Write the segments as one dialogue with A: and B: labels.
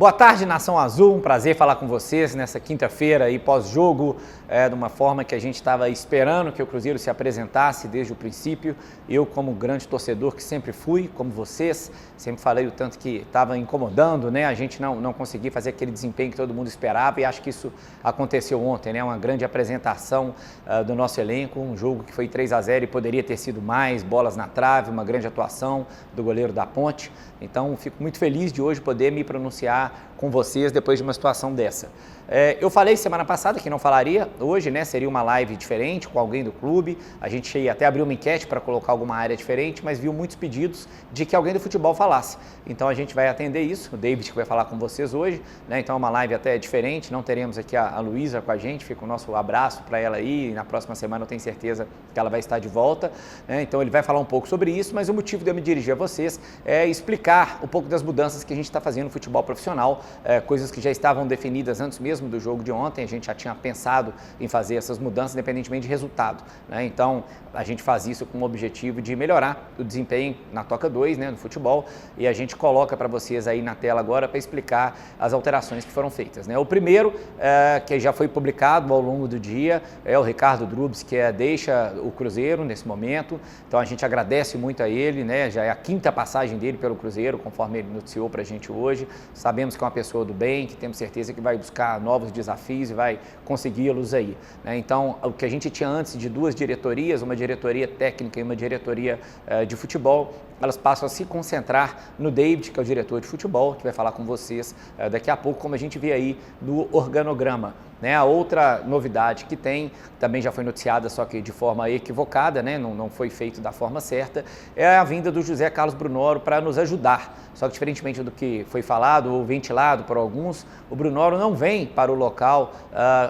A: Boa tarde, Nação Azul, um prazer falar com vocês nessa quinta-feira aí pós-jogo, de uma forma que a gente estava esperando que o Cruzeiro se apresentasse desde o princípio. Eu, como grande torcedor que sempre fui, como vocês, sempre falei o tanto que estava incomodando, né? A gente não conseguia fazer aquele desempenho que todo mundo esperava e acho que isso aconteceu ontem, né? Uma grande apresentação do nosso elenco, um jogo que foi 3-0 e poderia ter sido mais, bolas na trave, uma grande atuação do goleiro da Ponte. Então, fico muito feliz de hoje poder me pronunciar com vocês depois de uma situação dessa. Eu falei semana passada que não falaria, hoje, né, seria uma live diferente com alguém do clube, a gente ia até abrir uma enquete para colocar alguma área diferente, mas viu muitos pedidos de que alguém do futebol falasse. Então a gente vai atender isso, o David que vai falar com vocês hoje, né, então é uma live até diferente, não teremos aqui a Luísa com a gente, fica o nosso abraço para ela aí, e na próxima semana eu tenho certeza que ela vai estar de volta, né, então ele vai falar um pouco sobre isso, mas o motivo de eu me dirigir a vocês é explicar um pouco das mudanças que a gente está fazendo no futebol profissional, coisas que já estavam definidas antes mesmo do jogo de ontem, a gente já tinha pensado em fazer essas mudanças independentemente de resultado, né? Então a gente faz isso com o objetivo de melhorar o desempenho na Toca 2, né, no futebol, e a gente coloca para vocês aí na tela agora para explicar as alterações que foram feitas, né? O primeiro, que já foi publicado ao longo do dia, é o Ricardo Drubs, que deixa o Cruzeiro nesse momento, então a gente agradece muito a ele, né? Já é a quinta passagem dele pelo Cruzeiro, conforme ele noticiou para a gente hoje, sabemos que é uma pessoa do bem, que temos certeza que vai buscar novos desafios e vai consegui-los aí, né? Então, o que a gente tinha antes de duas diretorias, uma diretoria técnica e uma diretoria de futebol, elas passam a se concentrar no David, que é o diretor de futebol, que vai falar com vocês daqui a pouco, como a gente vê aí no organograma, né? A outra novidade que tem, também já foi noticiada, só que de forma equivocada, né? Não foi feito da forma certa, é a vinda do José Carlos Brunoro para nos ajudar. Só que diferentemente do que foi falado ou ventilado por alguns, o Brunoro não vem para o local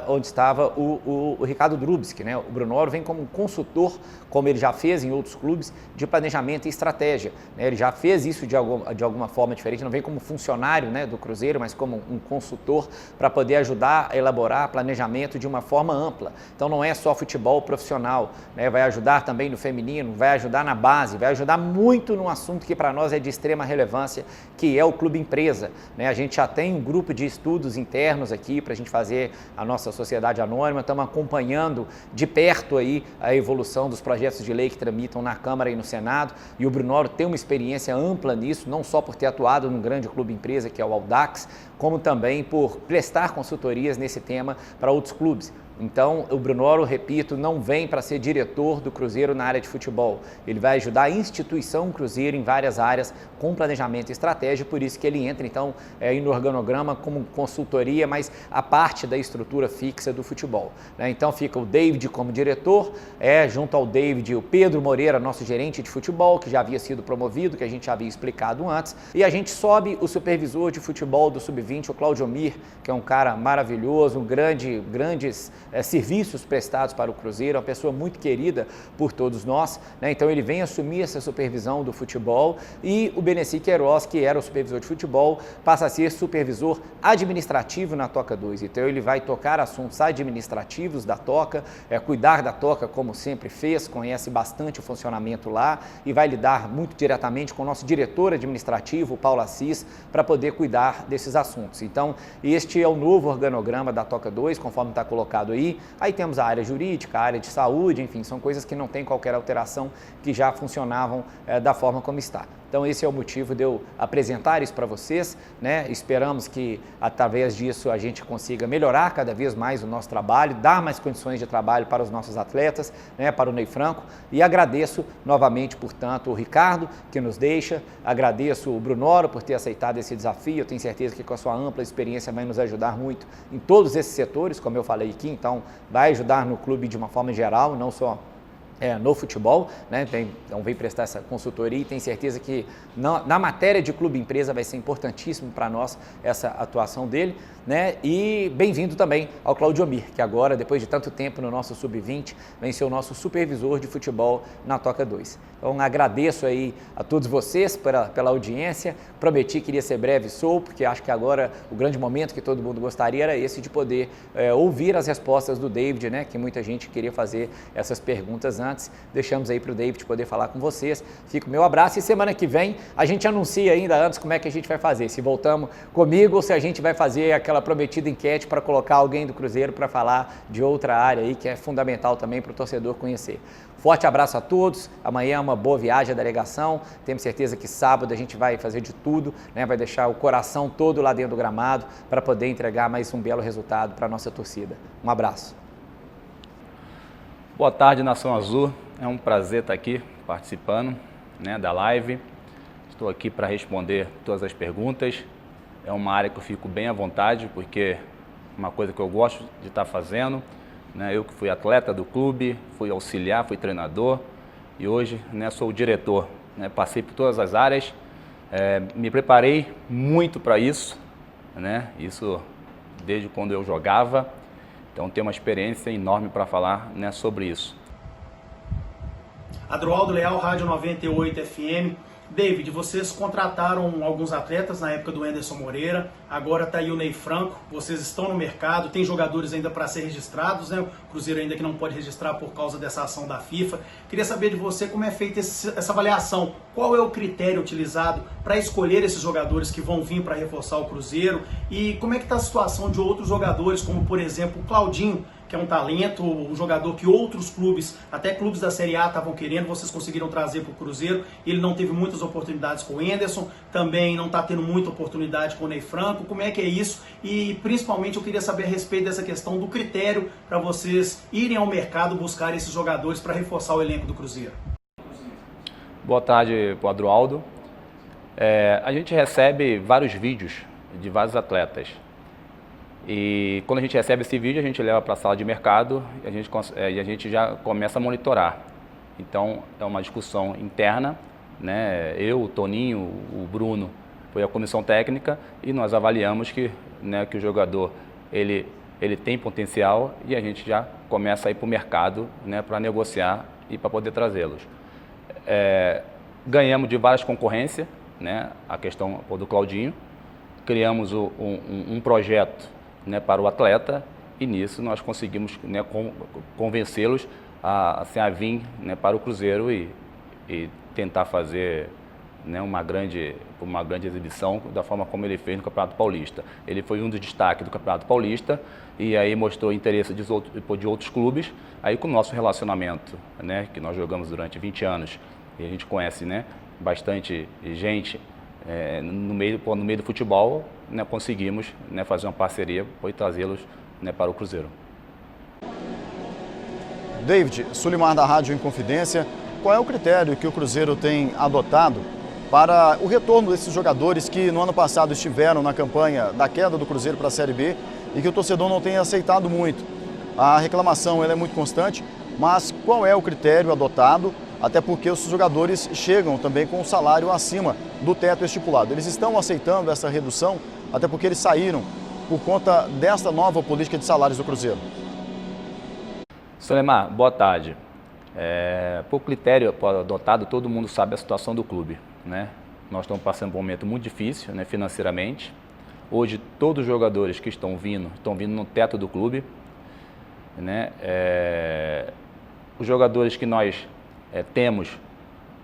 A: onde estava o Ricardo Drubski, né? O Brunoro vem como um consultor, como ele já fez em outros clubes, de planejamento e estratégia, né? Ele já fez isso de alguma forma diferente, não vem como funcionário, né, do Cruzeiro, mas como um consultor para poder ajudar a elaborar planejamento de uma forma ampla. Então não é só futebol profissional, né? Vai ajudar também no feminino, vai ajudar na base, vai ajudar muito num assunto que para nós é de extrema relevância, que é o clube empresa, né? A gente já tem um grupo de estudos internos aqui para a gente fazer a nossa sociedade anônima, estamos acompanhando de perto aí a evolução dos projetos de lei que tramitam na Câmara e no Senado, e o Brunoro tem uma experiência ampla nisso, não só por ter atuado num grande clube empresa que é o Audax, como também por prestar consultorias nesse tema para outros clubes. Então, o Brunoro, repito, não vem para ser diretor do Cruzeiro na área de futebol. Ele vai ajudar a instituição Cruzeiro em várias áreas com planejamento e estratégia, por isso que ele entra, então, no organograma como consultoria, mas a parte da estrutura fixa do futebol, né? Então, fica o David como diretor, junto ao David, o Pedro Moreira, nosso gerente de futebol, que já havia sido promovido, que a gente já havia explicado antes, e a gente sobe o supervisor de futebol do Sub-20, o Claudio Mir, que é um cara maravilhoso, grandes serviços prestados para o Cruzeiro, uma pessoa muito querida por todos nós, né? Então ele vem assumir essa supervisão do futebol, e o Beneci Queiroz, que era o supervisor de futebol, passa a ser supervisor administrativo na Toca 2. Então ele vai tocar assuntos administrativos da Toca, cuidar da Toca como sempre fez, conhece bastante o funcionamento lá e vai lidar muito diretamente com o nosso diretor administrativo, o Paulo Assis, para poder cuidar desses assuntos. Então este é o novo organograma da Toca 2, conforme está colocado aí temos a área jurídica, a área de saúde, enfim, são coisas que não tem qualquer alteração, que já funcionavam da forma como está. Então esse é o motivo de eu apresentar isso para vocês, né? Esperamos que através disso a gente consiga melhorar cada vez mais o nosso trabalho, dar mais condições de trabalho para os nossos atletas, né? Para o Ney Franco, e agradeço novamente, portanto, o Ricardo, que nos deixa, agradeço o Brunoro por ter aceitado esse desafio, eu tenho certeza que com a sua ampla experiência vai nos ajudar muito em todos esses setores, como eu falei aqui, então vai ajudar no clube de uma forma geral, não só no futebol, né? Então vem prestar essa consultoria e tenho certeza que na matéria de clube empresa vai ser importantíssimo para nós essa atuação dele, né? E bem-vindo também ao Claudio Mir, que agora, depois de tanto tempo no nosso Sub-20, vem ser o nosso supervisor de futebol na Toca 2. Então agradeço aí a todos vocês pela audiência, prometi que iria ser breve, porque acho que agora o grande momento que todo mundo gostaria era esse de poder ouvir as respostas do David, né? Que muita gente queria fazer essas perguntas antes, antes, deixamos aí para o David poder falar com vocês. Fica o meu abraço e semana que vem a gente anuncia ainda antes como é que a gente vai fazer, se voltamos comigo ou se a gente vai fazer aquela prometida enquete para colocar alguém do Cruzeiro para falar de outra área aí que é fundamental também para o torcedor conhecer. Forte abraço a todos, amanhã é uma boa viagem à delegação, temos certeza que sábado a gente vai fazer de tudo, né? Vai deixar o coração todo lá dentro do gramado para poder entregar mais um belo resultado para a nossa torcida. Um abraço.
B: Boa tarde, Nação Azul, é um prazer estar aqui participando, né, da live, estou aqui para responder todas as perguntas, é uma área que eu fico bem à vontade porque é uma coisa que eu gosto de estar fazendo. Eu que fui atleta do clube, fui auxiliar, fui treinador e hoje, né, sou o diretor. Passei por todas as áreas, me preparei muito para isso, né, isso desde quando eu jogava, então tenho uma experiência enorme para falar, né, sobre isso.
C: Adroaldo Leal, Rádio 98 FM. David, vocês contrataram alguns atletas na época do Anderson Moreira, agora está aí o Ney Franco, vocês estão no mercado, tem jogadores ainda para ser registrados, né? O Cruzeiro ainda que não pode registrar por causa dessa ação da FIFA. Queria saber de você como é feita essa avaliação, qual é o critério utilizado para escolher esses jogadores que vão vir para reforçar o Cruzeiro e como é que está a situação de outros jogadores, como por exemplo o Claudinho, que é um talento, um jogador que outros clubes, até clubes da Série A estavam querendo, vocês conseguiram trazer para o Cruzeiro. Ele não teve muitas oportunidades com o Anderson, também não está tendo muita oportunidade com o Ney Franco. Como é que é isso? E principalmente eu queria saber a respeito dessa questão do critério para vocês irem ao mercado buscar esses jogadores para reforçar o elenco do Cruzeiro.
B: Boa tarde, Adroaldo. A gente recebe vários vídeos de vários atletas. E quando a gente recebe esse vídeo, a gente leva para a sala de mercado e a gente já começa a monitorar. Então, é uma discussão interna, né? Eu, o Toninho, o Bruno, foi a comissão técnica e nós avaliamos que, né, que o jogador ele tem potencial e a gente já começa a ir para o mercado, né, para negociar e para poder trazê-los. Ganhamos de várias concorrências, né, a questão do Claudinho, criamos um projeto, né, para o atleta e nisso nós conseguimos, né, convencê-los a vir, né, para o Cruzeiro e tentar fazer, né, uma grande exibição da forma como ele fez no Campeonato Paulista. Ele foi um dos destaques do Campeonato Paulista e aí mostrou interesse de outros clubes. Aí com o nosso relacionamento, né, que nós jogamos durante 20 anos e a gente conhece, né, bastante gente no meio do futebol, né, conseguimos, né, fazer uma parceria e trazê-los, né, para o Cruzeiro.
D: David, Sulimar da Rádio Inconfidência, qual é o critério que o Cruzeiro tem adotado para o retorno desses jogadores que no ano passado estiveram na campanha da queda do Cruzeiro para a Série B e que o torcedor não tem aceitado muito? A reclamação ela é muito constante, mas qual é o critério adotado? Até porque os jogadores chegam também com um salário acima do teto estipulado. Eles estão aceitando essa redução, até porque eles saíram por conta desta nova política de salários do Cruzeiro.
B: Sulemar, boa tarde. Por critério adotado, todo mundo sabe a situação do clube, né? Nós estamos passando por um momento muito difícil, né, financeiramente. Hoje, todos os jogadores que estão vindo no teto do clube, né? Os jogadores que nós temos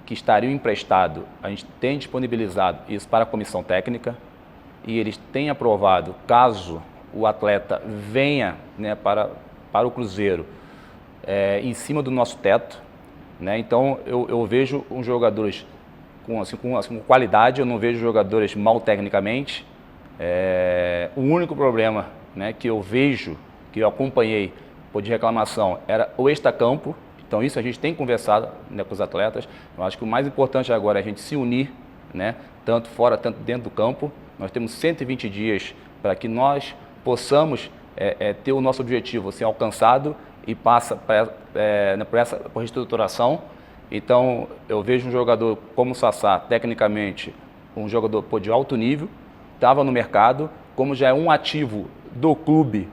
B: que estariam emprestados, a gente tem disponibilizado isso para a comissão técnica e eles têm aprovado, caso o atleta venha, né, para o Cruzeiro em cima do nosso teto, né? Então eu vejo uns jogadores com qualidade, eu não vejo jogadores mal tecnicamente. O único problema, né, que eu vejo, que eu acompanhei de reclamação, era o extracampo. Então isso a gente tem conversado, né, com os atletas. Eu acho que o mais importante agora é a gente se unir, né, tanto fora, tanto dentro do campo. Nós temos 120 dias para que nós possamos ter o nosso objetivo assim, alcançado e passa por essa reestruturação. Então eu vejo um jogador como o Sassá, tecnicamente, um jogador de alto nível, estava no mercado, como já é um ativo do clube,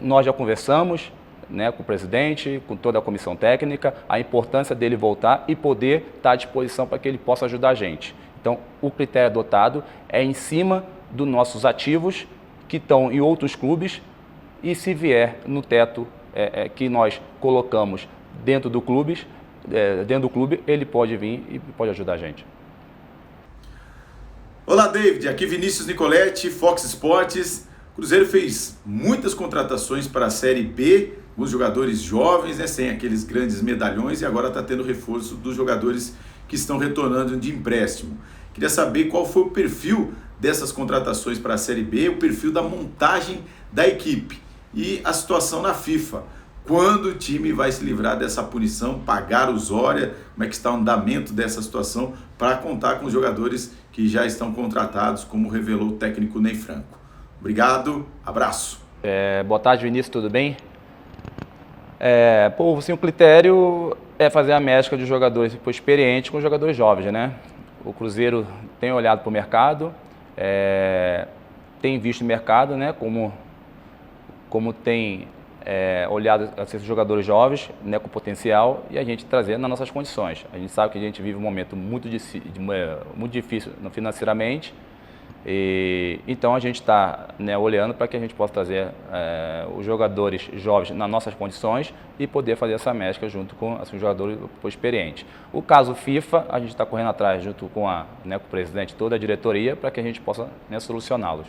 B: nós já conversamos, né, com o presidente, com toda a comissão técnica, a importância dele voltar e poder estar à disposição para que ele possa ajudar a gente. Então, o critério adotado é em cima dos nossos ativos que estão em outros clubes e se vier no teto que nós colocamos dentro do clube, ele pode vir e pode ajudar a gente.
E: Olá, David. Aqui Vinícius Nicoletti, Fox Sports. O Cruzeiro fez muitas contratações para a Série B, os jogadores jovens, né, sem aqueles grandes medalhões, e agora está tendo reforço dos jogadores que estão retornando de empréstimo. Queria saber qual foi o perfil dessas contratações para a Série B, o perfil da montagem da equipe e a situação na FIFA. Quando o time vai se livrar dessa punição, pagar usória, como é que está o andamento dessa situação para contar com os jogadores que já estão contratados, como revelou o técnico Ney Franco. Obrigado, abraço.
B: Boa tarde, Vinícius, tudo bem? O critério é fazer a mescla de jogadores experientes com jogadores jovens, né? O Cruzeiro tem olhado para o mercado, tem visto o mercado, né? Como tem olhado esses jogadores jovens, né, com potencial, e a gente trazer nas nossas condições. A gente sabe que a gente vive um momento muito difícil financeiramente, então a gente está, né, olhando para que a gente possa trazer os jogadores jovens nas nossas condições e poder fazer essa mescla junto com os jogadores experientes. O caso FIFA, a gente está correndo atrás junto com, com o presidente, toda a diretoria, para que a gente possa, né, solucioná-los.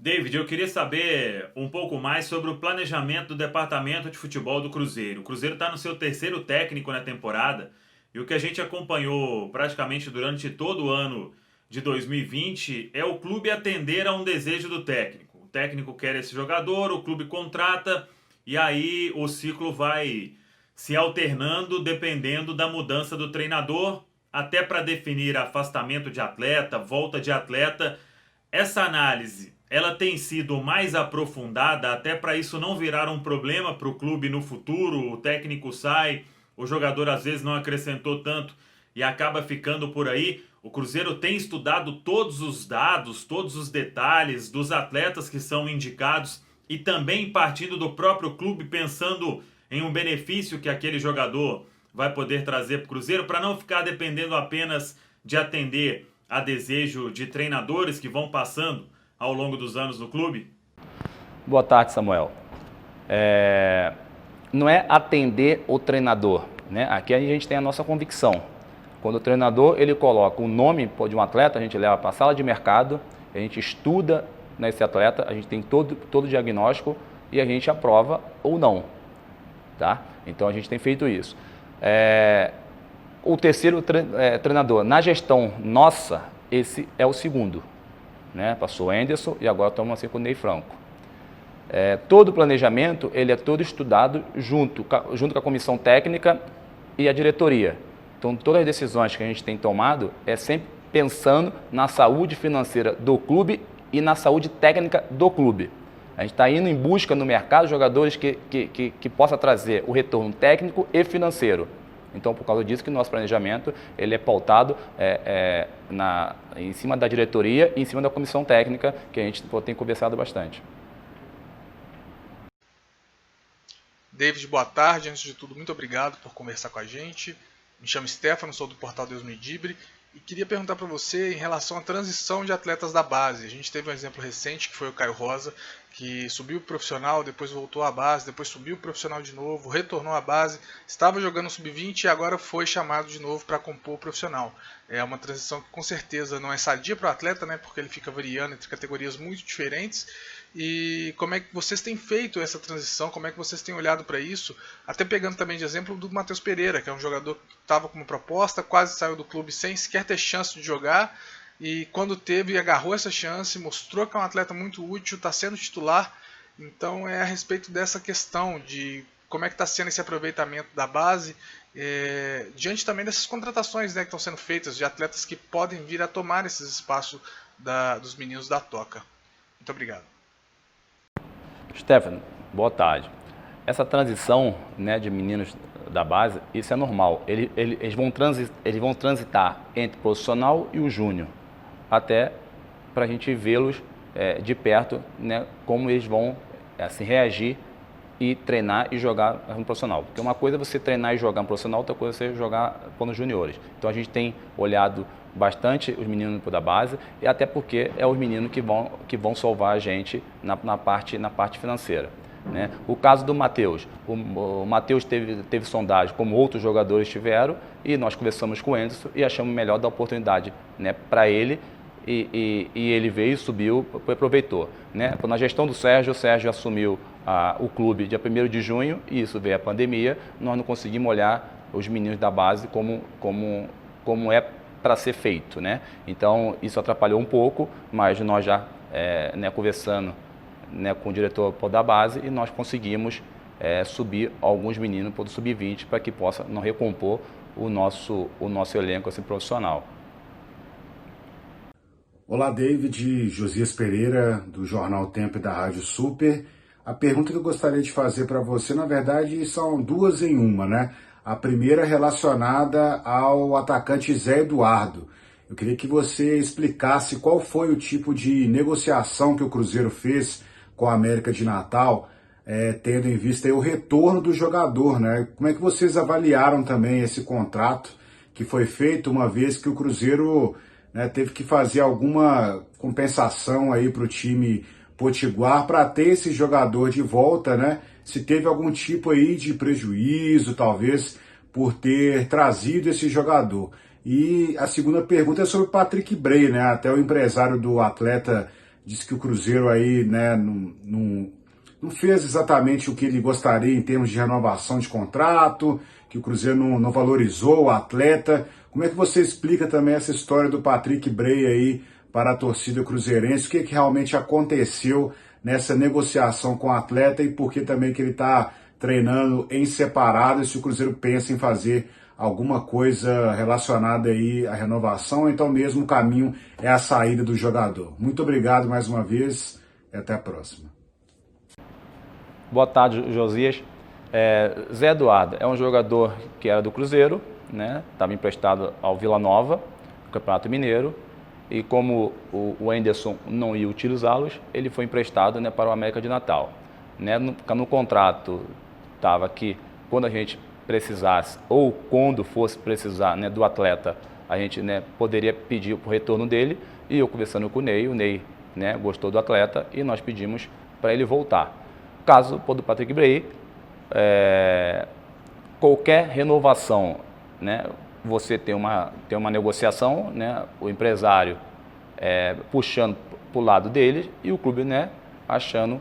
F: David, eu queria saber um pouco mais sobre o planejamento do departamento de futebol do Cruzeiro. O Cruzeiro está no seu terceiro técnico na temporada e o que a gente acompanhou praticamente durante todo o ano de 2020 é o clube atender a um desejo do técnico. O técnico quer esse jogador, o clube contrata e aí o ciclo vai se alternando dependendo da mudança do treinador, até para definir afastamento de atleta, volta de atleta. Essa análise, ela tem sido mais aprofundada até para isso não virar um problema para o clube no futuro. O técnico sai, o jogador às vezes não acrescentou tanto e acaba ficando por aí. O Cruzeiro tem estudado todos os dados, todos os detalhes dos atletas que são indicados e também partindo do próprio clube, pensando em um benefício que aquele jogador vai poder trazer para o Cruzeiro, para não ficar dependendo apenas de atender a desejo de treinadores que vão passando ao longo dos anos no clube?
B: Boa tarde, Samuel. Não é atender o treinador, né? Aqui a gente tem a nossa convicção. Quando o treinador ele coloca o nome de um atleta, a gente leva para a sala de mercado, a gente estuda nesse atleta, a gente tem todo o diagnóstico e a gente aprova ou não, tá? Então a gente tem feito isso. O terceiro treinador, na gestão nossa, esse é o segundo, né? Passou o Anderson e agora estamos assim com o Ney Franco. Todo o planejamento ele é todo estudado junto com a comissão técnica e a diretoria. Então todas as decisões que a gente tem tomado é sempre pensando na saúde financeira do clube e na saúde técnica do clube. A gente está indo em busca no mercado de jogadores que possa trazer o retorno técnico e financeiro. Então, por causa disso que o nosso planejamento ele é pautado em cima da diretoria e em cima da comissão técnica, que a gente tem conversado bastante.
G: David, boa tarde. Antes de tudo, muito obrigado por conversar com a gente. Me chamo Stefano, sou do portal Deus Me Dibre e queria perguntar para você em relação à transição de atletas da base. A gente teve um exemplo recente que foi o Caio Rosa, que subiu o profissional, depois voltou à base, depois subiu o profissional de novo, retornou à base, estava jogando sub-20 e agora foi chamado de novo para compor o profissional. É uma transição que com certeza não é sadia para o atleta, né, porque ele fica variando entre categorias muito diferentes. E como é que vocês têm feito essa transição, como é que vocês têm olhado para isso, até pegando também de exemplo do Matheus Pereira, que é um jogador que estava como proposta, quase saiu do clube sem sequer ter chance de jogar, e quando teve, agarrou essa chance, mostrou que é um atleta muito útil, está sendo titular. Então é a respeito dessa questão de como é que está sendo esse aproveitamento da base, diante também dessas contratações, né, que estão sendo feitas, de atletas que podem vir a tomar esses espaços dos meninos da Toca. Muito obrigado.
B: Stefano, boa tarde. Essa transição, né, de meninos da base, isso é normal. Eles vão transitar entre o profissional e o júnior, até para a gente vê-los de perto, né, como eles vão assim, reagir e treinar e jogar no profissional. Porque uma coisa é você treinar e jogar no profissional, outra coisa é você jogar nos juniores. Então a gente tem olhado bastante os meninos da base, e até porque é os meninos que vão salvar a gente na parte financeira. né? O caso do Matheus, o Matheus teve sondagem, como outros jogadores tiveram, e nós conversamos com o Anderson e achamos melhor dar oportunidade, né, para ele, e ele veio, subiu e aproveitou, né? Na gestão do Sérgio, o Sérgio assumiu o clube dia 1º de junho, e isso veio a pandemia, nós não conseguimos olhar os meninos da base como é para ser feito, né? Então isso atrapalhou um pouco, mas nós já né, conversando, né, com o diretor da base, e nós conseguimos subir alguns meninos para o sub-20 para que possa não recompor o nosso elenco assim, profissional.
H: Olá, David, Josias Pereira, do Jornal Tempo e da Rádio Super. A pergunta que eu gostaria de fazer para você, na verdade, são duas em uma, né? A primeira relacionada ao atacante Zé Eduardo. Eu queria que você explicasse qual foi o tipo de negociação que o Cruzeiro fez com a América de Natal, tendo em vista aí o retorno do jogador, né? Como é que vocês avaliaram também esse contrato que foi feito, uma vez que o Cruzeiro, né, teve que fazer alguma compensação aí para o time potiguar para ter esse jogador de volta, né? Se teve algum tipo aí de prejuízo, talvez, por ter trazido esse jogador. E a segunda pergunta é sobre o Patrick Bray, né? Até o empresário do atleta disse que o Cruzeiro aí, né, não fez exatamente o que ele gostaria em termos de renovação de contrato, que o Cruzeiro não valorizou o atleta. Como é que você explica também essa história do Patrick Bray aí para a torcida cruzeirense? O que realmente aconteceu nessa negociação com o atleta, e por que também que ele está treinando em separado, e se o Cruzeiro pensa em fazer alguma coisa relacionada aí à renovação, ou então mesmo o caminho é a saída do jogador. Muito obrigado mais uma vez e até a próxima.
B: Boa tarde, Josias. Zé Eduardo é um jogador que era do Cruzeiro, né? Estava emprestado ao Vila Nova, no Campeonato Mineiro, e como o Anderson não ia utilizá-los, ele foi emprestado, né, para o América de Natal. Né? No contrato estava que quando a gente precisasse, ou quando fosse precisar, né, do atleta, a gente, né, poderia pedir o retorno dele, e eu conversando com o Ney, né, gostou do atleta e nós pedimos para ele voltar. Caso do Patrick Bray, qualquer renovação, né, você tem uma negociação, né, o empresário puxando para o lado dele e o clube, né, achando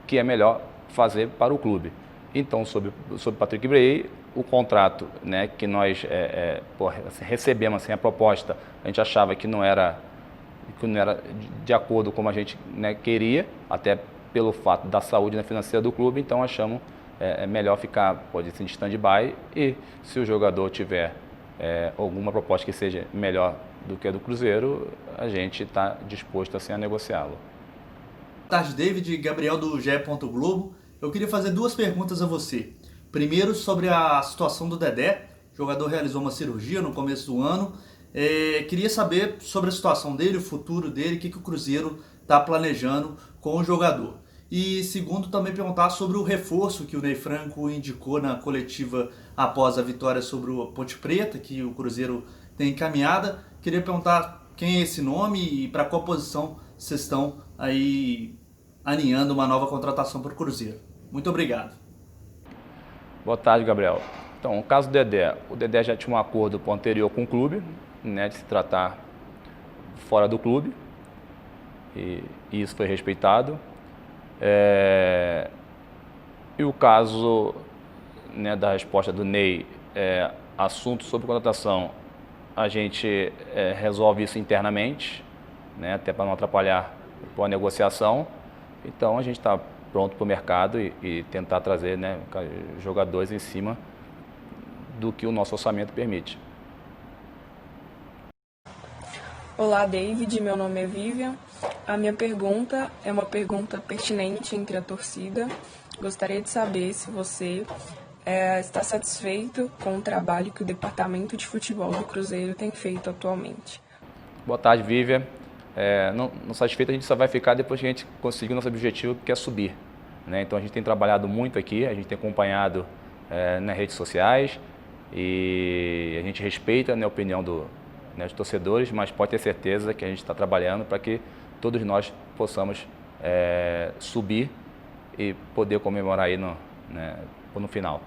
B: que é melhor fazer para o clube. Então, sobre Patrick Bray, o contrato, né, que nós recebemos assim, a proposta, a gente achava que não era de acordo com como a gente, né, queria, até pelo fato da saúde, né, financeira do clube, então achamos melhor ficar, pode ser, de stand-by, e se o jogador tiver alguma proposta que seja melhor do que a do Cruzeiro, a gente está disposto assim, a negociá-lo.
I: Boa tarde, David, Gabriel do GE. Globo. Eu queria fazer duas perguntas a você. Primeiro, sobre a situação do Dedé. O jogador realizou uma cirurgia no começo do ano. Queria saber sobre a situação dele, o futuro dele, o que o Cruzeiro está planejando com o jogador. E segundo, também perguntar sobre o reforço que o Ney Franco indicou na coletiva após a vitória sobre o Ponte Preta, que o Cruzeiro tem encaminhada. Queria perguntar quem é esse nome e para qual posição vocês estão aí alinhando uma nova contratação para o Cruzeiro. Muito obrigado.
B: Boa tarde, Gabriel. Então, o caso do Dedé. O Dedé já tinha um acordo anterior com o clube, né, de se tratar fora do clube, e isso foi respeitado. E o caso, né, da resposta do Ney, assunto sobre contratação, a gente resolve isso internamente, né, até para não atrapalhar a negociação. Então a gente está pronto para o mercado e tentar trazer, né, jogadores em cima do que o nosso orçamento permite.
J: Olá, David, meu nome é Vivian. A minha pergunta é uma pergunta pertinente entre a torcida. Gostaria de saber se você está satisfeito com o trabalho que o Departamento de Futebol do Cruzeiro tem feito atualmente.
B: Boa tarde, Vivian. Não satisfeito, a gente só vai ficar depois que a gente conseguir o nosso objetivo, que é subir, né? Então a gente tem trabalhado muito aqui, a gente tem acompanhado nas redes sociais, e a gente respeita, né, a opinião dos torcedores, mas pode ter certeza que a gente está trabalhando para que todos nós possamos subir e poder comemorar aí no final.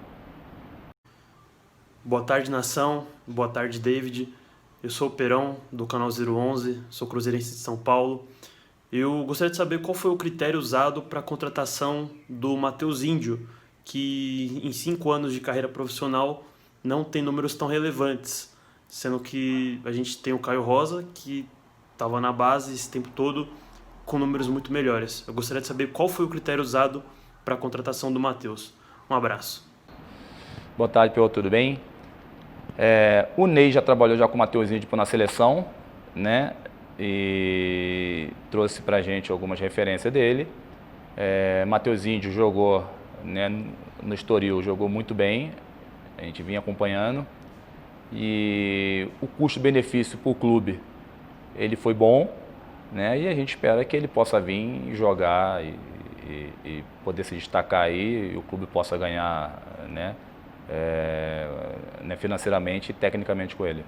K: Boa tarde, nação. Boa tarde, David. Eu sou o Perão, do canal 011, sou cruzeirense de São Paulo. Eu gostaria de saber qual foi o critério usado para a contratação do Matheus Índio, que em 5 anos de carreira profissional não tem números tão relevantes, sendo que a gente tem o Caio Rosa, que estava na base esse tempo todo com números muito melhores. Eu gostaria de saber qual foi o critério usado para a contratação do Matheus. Um abraço.
B: Boa tarde, Pedro, tudo bem? O Ney já trabalhou com o Matheus Índio na seleção, né? E trouxe pra gente algumas referências dele. Matheus Índio jogou, né, no Estoril, jogou muito bem, a gente vinha acompanhando. E o custo-benefício para o clube, ele foi bom, né? E a gente espera que ele possa vir jogar e poder se destacar aí, e o clube possa ganhar, né, financeiramente e tecnicamente com ele.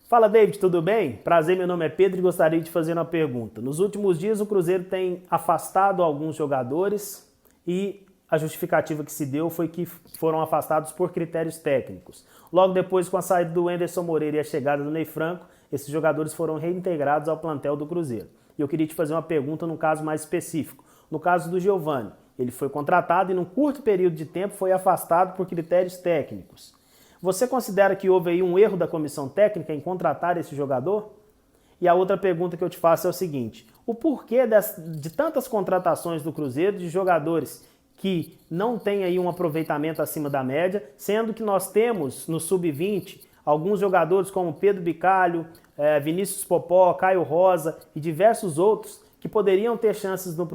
L: Fala, David, tudo bem? Prazer, meu nome é Pedro e gostaria de fazer uma pergunta. Nos últimos dias o Cruzeiro tem afastado alguns jogadores e a justificativa que se deu foi que foram afastados por critérios técnicos. Logo depois, com a saída do Anderson Moreira e a chegada do Ney Franco, esses jogadores foram reintegrados ao plantel do Cruzeiro. E eu queria te fazer uma pergunta num caso mais específico. No caso do Giovani, ele foi contratado e num curto período de tempo foi afastado por critérios técnicos. Você considera que houve aí um erro da comissão técnica em contratar esse jogador? E a outra pergunta que eu te faço é o seguinte: o porquê de tantas contratações do Cruzeiro de jogadores que não têm aí um aproveitamento acima da média, sendo que nós temos no Sub-20 alguns jogadores como Pedro Bicalho, Vinícius Popó, Caio Rosa e diversos outros que poderiam ter chances no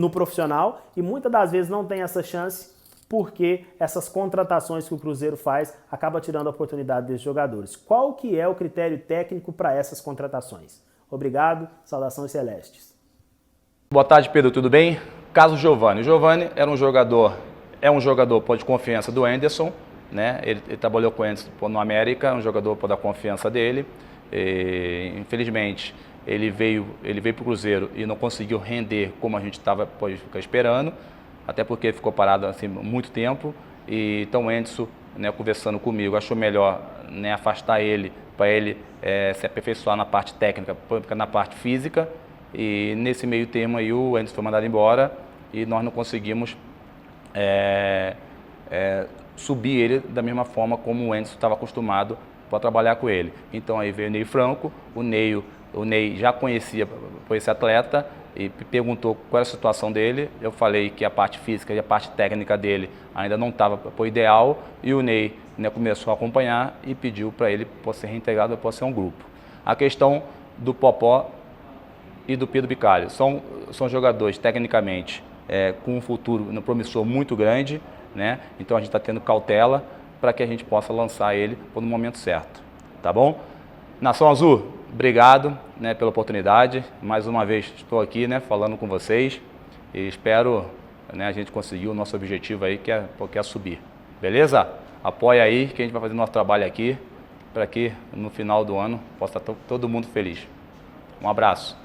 L: profissional e muitas das vezes não tem essa chance porque essas contratações que o Cruzeiro faz acaba tirando a oportunidade desses jogadores. Qual que é o critério técnico para essas contratações? Obrigado, saudações celestes.
B: Boa tarde, Pedro, tudo bem? Caso Giovani. O Giovani é um jogador de confiança do Anderson, né? Ele trabalhou com o Anderson no América, um jogador da confiança dele. Infelizmente, ele veio para o Cruzeiro e não conseguiu render como a gente estava esperando, até porque ficou parado assim muito tempo. E então o Anderson, né, conversando comigo, achou melhor, né, afastar ele para ele se aperfeiçoar na parte técnica, na parte física. E nesse meio termo aí o Anderson foi mandado embora e nós não conseguimos subir ele da mesma forma como o Anderson estava acostumado para trabalhar com ele. Então aí veio o Ney Franco, o Ney já conhecia esse atleta e perguntou qual era a situação dele. Eu falei que a parte física e a parte técnica dele ainda não estava para o ideal e o Ney, né, começou a acompanhar e pediu para ele ser reintegrado para ser um grupo. A questão do Popó e do Pedro Bicalho são jogadores tecnicamente com um futuro promissor muito grande, né? Então a gente está tendo cautela para que a gente possa lançar ele no momento certo, tá bom? Nação Azul, obrigado, né, pela oportunidade. Mais uma vez estou aqui, né, falando com vocês e espero, né, a gente conseguir o nosso objetivo aí, que é subir. Beleza? Apoia aí que a gente vai fazer nosso trabalho aqui para que no final do ano possa estar todo mundo feliz. Um abraço.